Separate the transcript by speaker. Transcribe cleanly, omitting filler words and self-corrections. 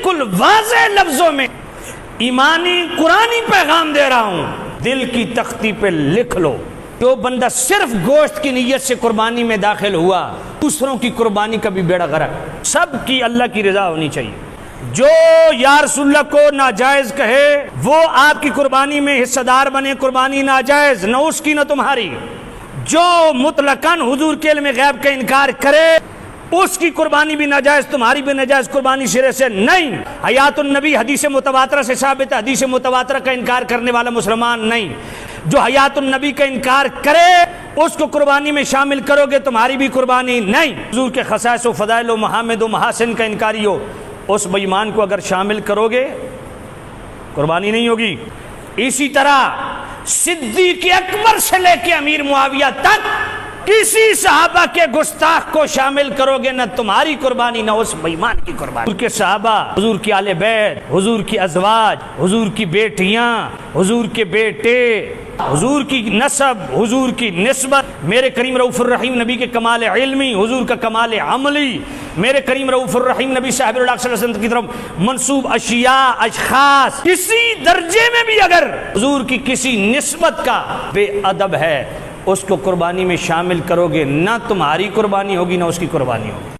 Speaker 1: بالکل واضح لفظوں میں ایمانی قرآنی پیغام دے رہا ہوں، دل کی تختی پہ لکھ لو، جو بندہ صرف گوشت کی نیت سے قربانی میں داخل ہوا، دوسروں کی قربانی کا بھی بیڑا غرق، سب کی اللہ کی رضا ہونی چاہیے۔ جو یا رسول اللہ کو ناجائز کہے وہ آپ کی قربانی میں حصہ دار بنے، قربانی ناجائز، نہ اس کی نہ تمہاری۔ جو مطلقاً حضور کے علم غیب کا انکار کرے اس کی قربانی بھی ناجائز، تمہاری بھی ناجائز، قربانی سرے سے نہیں۔ حیات النبی حدیث متواترہ سے ثابت ہے، حدیث متواترہ کا انکار کرنے والا مسلمان نہیں۔ جو حیات النبی کا انکار کرے اس کو قربانی میں شامل کرو گے، تمہاری بھی قربانی نہیں۔ حضور کے خصائص و فضائل و محامد و محاسن کا انکاری ہو، اس بے ایمان کو اگر شامل کرو گے قربانی نہیں ہوگی۔ اسی طرح صدیق اکبر سے لے کے امیر معاویہ تک کسی صحابہ کے گستاخ کو شامل کرو گے، نہ تمہاری قربانی نہ اس بے ایمان کی قربانی۔ حضور کے صحابہ، حضور کی آل بیت، حضور کی ازواج، حضور کی بیٹیاں، حضور کے بیٹے، حضور کی نسب، حضور کی نسبت، میرے کریم رؤوف الرحیم نبی کے کمال علمی، حضور کا کمال عملی، میرے کریم رؤوف الرحیم نبی صاحب اللہ صلی اللہ علیہ وسلم کی طرف منسوب اشیاء، اشخاص، کسی درجے میں بھی اگر حضور کی کسی نسبت کا بے ادب ہے اس کو قربانی میں شامل کرو گے، نہ تمہاری قربانی ہوگی نہ اس کی قربانی ہوگی۔